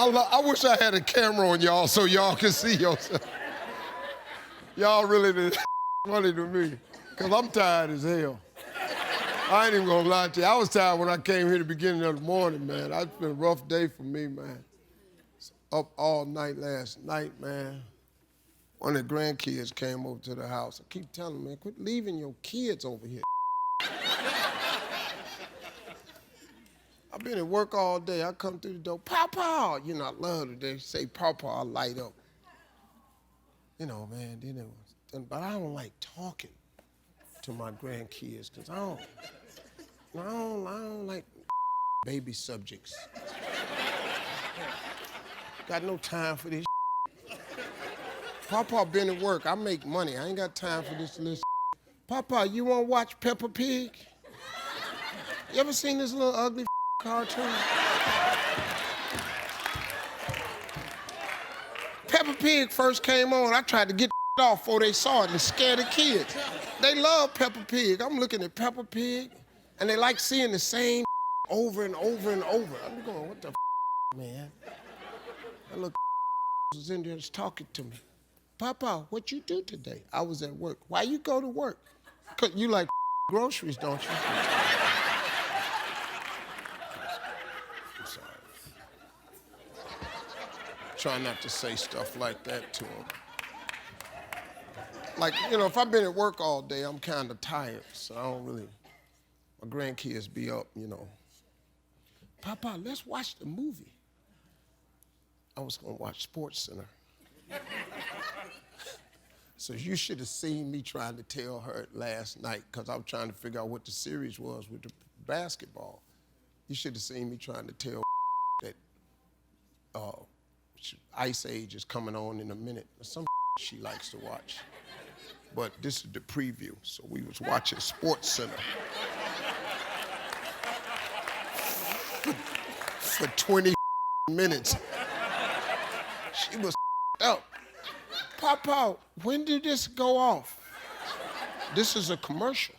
I wish I had a camera on y'all so y'all could see yourself. Y'all really did funny to me, because I'm tired as hell. I ain't even gonna lie to you. I was tired when I came here at the beginning of the morning, man. It's been a rough day for me, man. Up all night last night, man. One of the grandkids came over to the house. I keep telling them, man, quit leaving your kids over here. I've been at work all day. I come through the door, Papa. You know, I love it. They say Papa, I light up. You know, man, but I don't like talking to my grandkids because I don't like baby subjects. Got no time for this. Papa been at work. I make money. I ain't got time for this little. Papa, you want to watch Peppa Pig? You ever seen this little ugly cartoon? Peppa Pig first came on. I tried to get off before they saw it and scare the kids. They love Peppa Pig. I'm looking at Peppa Pig, and they like seeing the same over and over and over. I'm going, what the man? That little was in there just talking to me. Papa, what you do today? I was at work. Why you go to work? 'Cause you like groceries, don't you? I'm sorry. Try not to say stuff like that to him. Like, you know, if I've been at work all day, I'm kind of tired, so I don't really, my grandkids be up, you know. Papa, let's watch the movie. I was gonna watch SportsCenter. So you should have seen me trying to tell her last night, because I was trying to figure out what the series was with the basketball. You should have seen me trying to tell that Ice Age is coming on in a minute. Some she likes to watch. But this is the preview, so we was watching SportsCenter for 20 minutes. She was up. Papa, when did this go off? This is a commercial.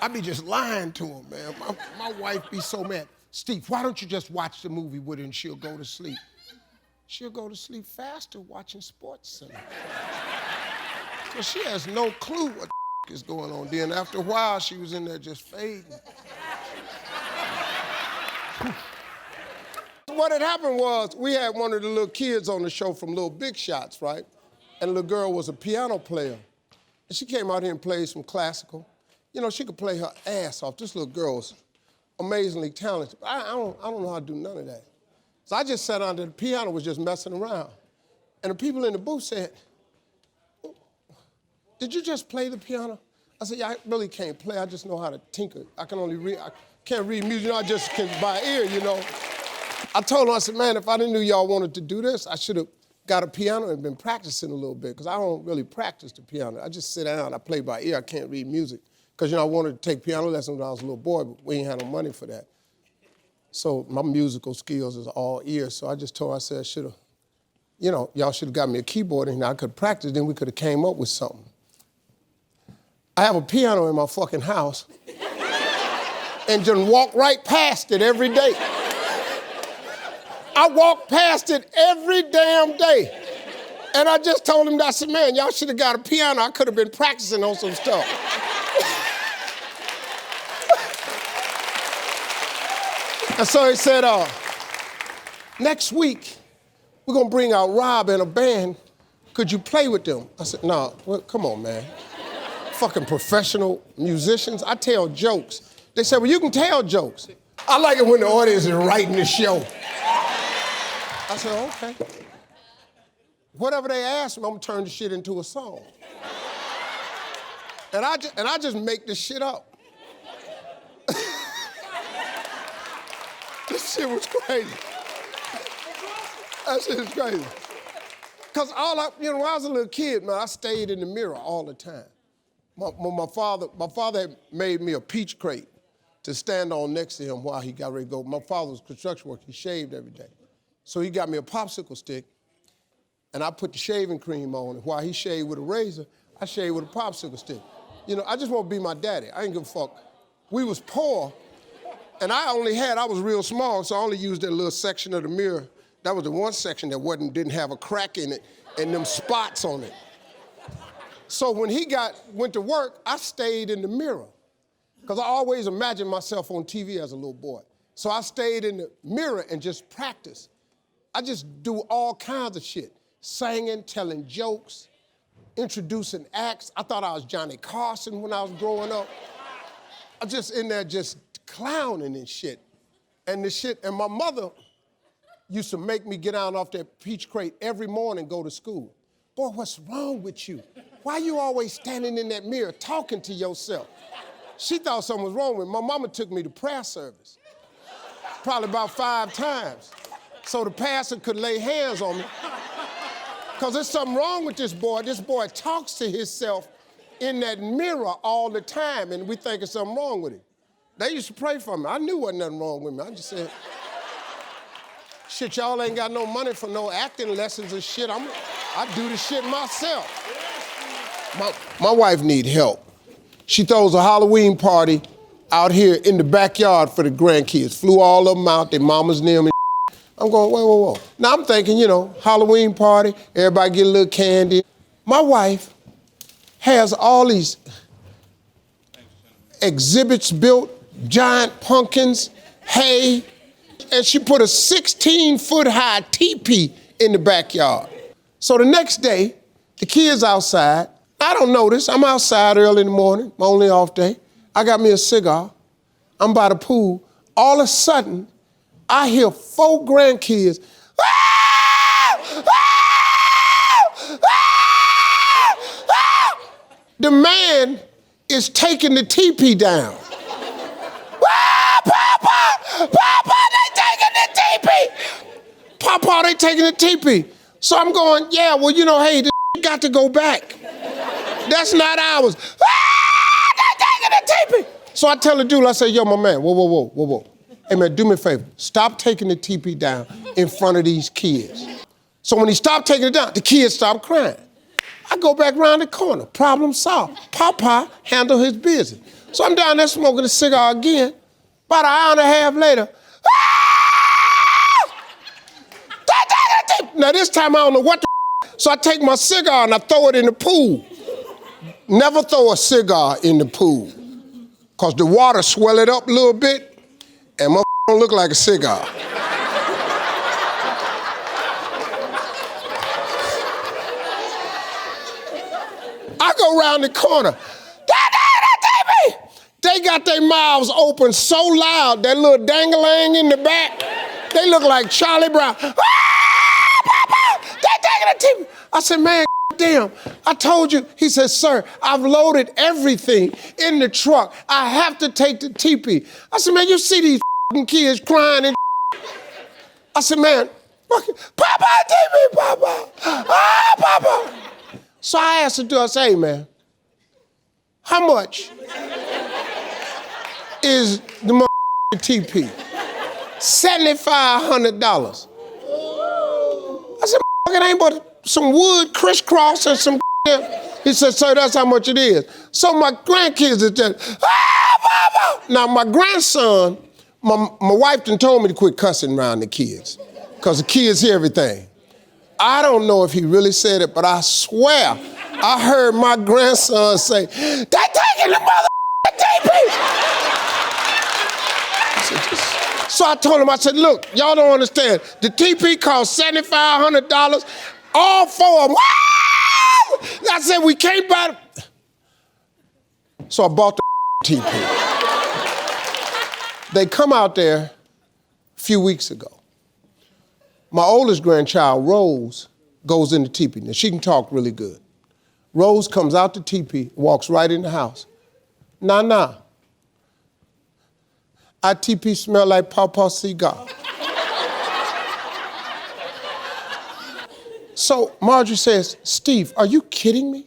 I be just lying to him, man. My wife be so mad. Steve, why don't you just watch the movie with her and she'll go to sleep? She'll go to sleep faster watching SportsCenter. So she has no clue what the is going on. Then after a while, she was in there just fading. What had happened was, we had one of the little kids on the show from Little Big Shots, right? And the little girl was a piano player. And she came out here and played some classical. You know, she could play her ass off. This little girl was amazingly talented. I don't know how to do none of that. So I just sat under the piano, was just messing around. And the people in the booth said, did you just play the piano? I said, yeah, I really can't play. I just know how to tinker. I can only read, I can't read music. You know, I just can by ear, you know. I told him, I said, man, if I didn't know y'all wanted to do this, I should have got a piano and been practicing a little bit, because I don't really practice the piano. I just sit down, I play by ear, I can't read music. Because, you know, I wanted to take piano lessons when I was a little boy, but we ain't had no money for that. So my musical skills is all ear. So I just told her, I said, you know, y'all should have got me a keyboard and I could practice, then we could have came up with something. I have a piano in my fucking house and just walk right past it every day. I walk past it every damn day. And I just told him, I said, man, y'all should have got a piano. I could have been practicing on some stuff. And so he said, next week, we're gonna bring out Rob and a band. Could you play with them? I said, no, well, come on, man. Fucking professional musicians, I tell jokes. They said, well, you can tell jokes. I like it when the audience is writing the show. I said, okay. Whatever they ask me, I'm gonna turn the shit into a song. And I just make this shit up. This shit was crazy. That shit was crazy. Because when I was a little kid, man, I stayed in the mirror all the time. My father had made me a peach crate to stand on next to him while he got ready to go. My father was construction worker, he shaved every day. So he got me a popsicle stick, and I put the shaving cream on it. While he shaved with a razor, I shaved with a popsicle stick. You know, I just want to be my daddy. I ain't give a fuck. We was poor, And I was real small, so I only used that little section of the mirror. That was the one section that didn't have a crack in it and them spots on it. So when he went to work, I stayed in the mirror because I always imagined myself on TV as a little boy. So I stayed in the mirror and just practiced. I just do all kinds of shit, singing, telling jokes, introducing acts. I thought I was Johnny Carson when I was growing up. I was just in there just clowning and shit. And my mother used to make me get down off that peach crate every morning and go to school. Boy, what's wrong with you? Why you always standing in that mirror talking to yourself? She thought something was wrong with me. My mama took me to prayer service, probably about 5 times, so the pastor could lay hands on me. Because there's something wrong with this boy. This boy talks to himself in that mirror all the time, and we think there's something wrong with him. They used to pray for me. I knew wasn't nothing wrong with me. I just said, shit, y'all ain't got no money for no acting lessons and shit. I do the shit myself. My wife need help. She throws a Halloween party out here in the backyard for the grandkids. Flew all of them out, their mamas and them. And I'm going, whoa. Now I'm thinking, Halloween party, everybody get a little candy. My wife has all these exhibits built, giant pumpkins, hay, and she put a 16-foot-high teepee in the backyard. So the next day, the kids outside. I don't know this. I'm outside early in the morning, my only off day. I got me a cigar. I'm by the pool. All of a sudden, I hear 4 grandkids. The man is taking the teepee down. Papa, they taking the teepee. Papa, they taking the teepee. So I'm going, yeah, well, hey, this got to go back. That's not ours. They taking the teepee. So I tell the dude, I say, yo, my man, whoa. Hey, man, do me a favor. Stop taking the teepee down in front of these kids. So when he stopped taking it down, the kids stopped crying. I go back around the corner. Problem solved. Papa handled his business. So I'm down there smoking a cigar again. About an hour and a half later, now this time I don't know what the so I take my cigar and I throw it in the pool. Never throw a cigar in the pool, because the water swell it up a little bit and my don't look like a cigar. I go around the corner. They got their mouths open so loud, that little dang-a-lang in the back, they look like Charlie Brown. Papa, they taking a teepee. I said, man, damn, I told you. He said, sir, I've loaded everything in the truck. I have to take the teepee. I said, man, you see these kids crying and I said, man, Papa, teepee, Papa. Papa. So I asked the dude, I said, hey, man, how much is the teepee? $7,500. I said, it ain't but some wood crisscross and some. He said, sir, that's how much it is. So my grandkids are just, Papa. Now my grandson, my wife done told me to quit cussing around the kids, because the kids hear everything. I don't know if he really said it, but I swear I heard my grandson say, they taking the teepee. So I told him, I said, look, y'all don't understand. The teepee cost $7,500, all 4 of them. I said, we can't buy it. So I bought the teepee. They come out there a few weeks ago. My oldest grandchild, Rose, goes in the teepee. Now, she can talk really good. Rose comes out the teepee, walks right in the house. Nah. Our teepee smell like Pawpaw cigar. So Marjorie says, Steve, are you kidding me?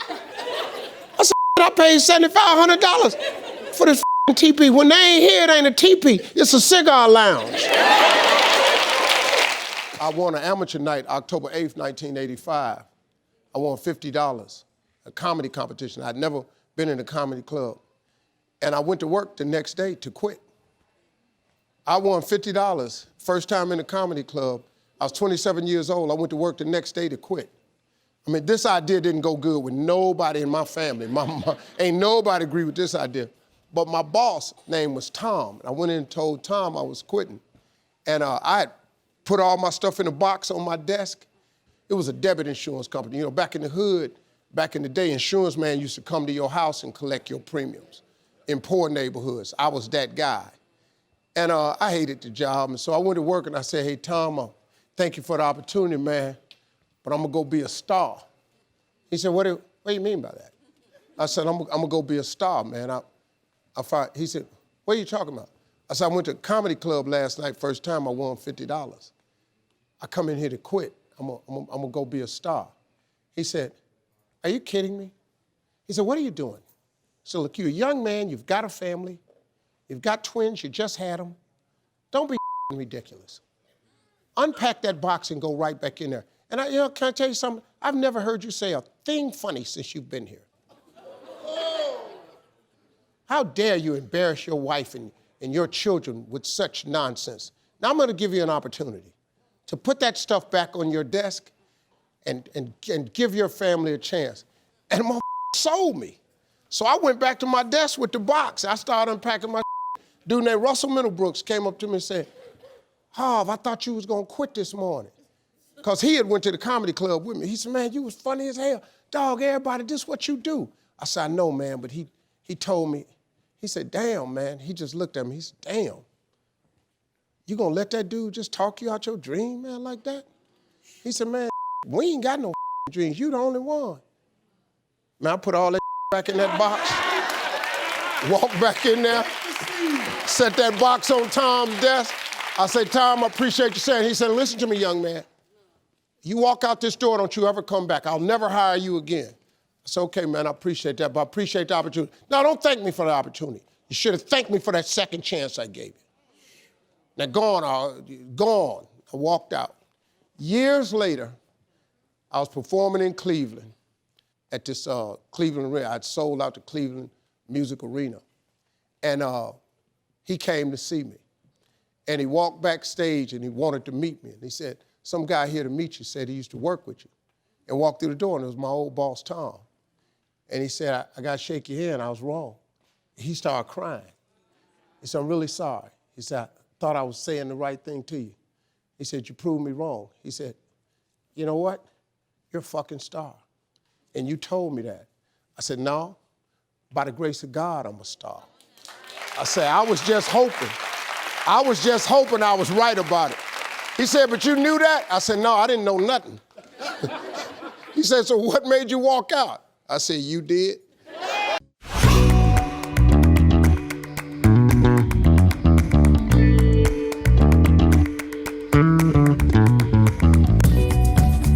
I said, I paid $7,500 for this teepee. When they ain't here, it ain't a teepee. It's a cigar lounge. I won an amateur night, October 8th, 1985. I won $50, a comedy competition. I'd never been in a comedy club. And I went to work the next day to quit. I won $50, first time in a comedy club. I was 27 years old. I went to work the next day to quit. I mean, this idea didn't go good with nobody in my family. Ain't nobody agree with this idea. But my boss name was Tom. I went in and told Tom I was quitting. And I had put all my stuff in a box on my desk. It was a debit insurance company. You know, back in the hood, back in the day, insurance man used to come to your house and collect your premiums in poor neighborhoods. I was that guy. And I hated the job. And so I went to work and I said, hey, Tom, thank you for the opportunity, man, but I'm gonna go be a star. He said, what do you mean by that? I said, I'm gonna go be a star, man. He said, what are you talking about? I said, I went to a comedy club last night, first time I won $50. I come in here to quit. I'm gonna go be a star. He said, are you kidding me? He said, what are you doing? So look, you're a young man, you've got a family, you've got twins, you just had them. Don't be ridiculous. Unpack that box and go right back in there. And can I tell you something? I've never heard you say a thing funny since you've been here. How dare you embarrass your wife and your children with such nonsense? Now I'm gonna give you an opportunity to put that stuff back on your desk and give your family a chance. And the sold me. So I went back to my desk with the box. I started unpacking my dude named Russell Middlebrooks came up to me and said, Harv, I thought you was gonna quit this morning. Because he had went to the comedy club with me. He said, man, you was funny as hell. Dog, everybody, this is what you do. I said, I know, man, but he told me, he said, damn, man. He just looked at me, he said, damn. You gonna let that dude just talk you out your dream, man, like that? He said, man, we ain't got no dreams. You the only one. Man, I put all that back in that box, walked back in there, set that box on Tom's desk. I said, Tom, I appreciate you saying. He said, listen to me, young man. You walk out this door, don't you ever come back. I'll never hire you again. I said, okay, man, I appreciate that, but I appreciate the opportunity. No, don't thank me for the opportunity. You should have thanked me for that second chance I gave you. Now, gone. I walked out. Years later, I was performing in Cleveland at this Cleveland Arena. I'd sold out the Cleveland Music Arena. And he came to see me. And he walked backstage and he wanted to meet me. And he said, some guy here to meet you said he used to work with you. And walked through the door and it was my old boss, Tom. And he said, I got to shake your hand, I was wrong. He started crying. He said, I'm really sorry. He said, I thought I was saying the right thing to you. He said, you proved me wrong. He said, you know what? You're a fucking star. And you told me that. I said, no, by the grace of God, I'm a star. I said, I was just hoping I was right about it. He said, but you knew that? I said, no, I didn't know nothing. He said, so what made you walk out? I said, you did.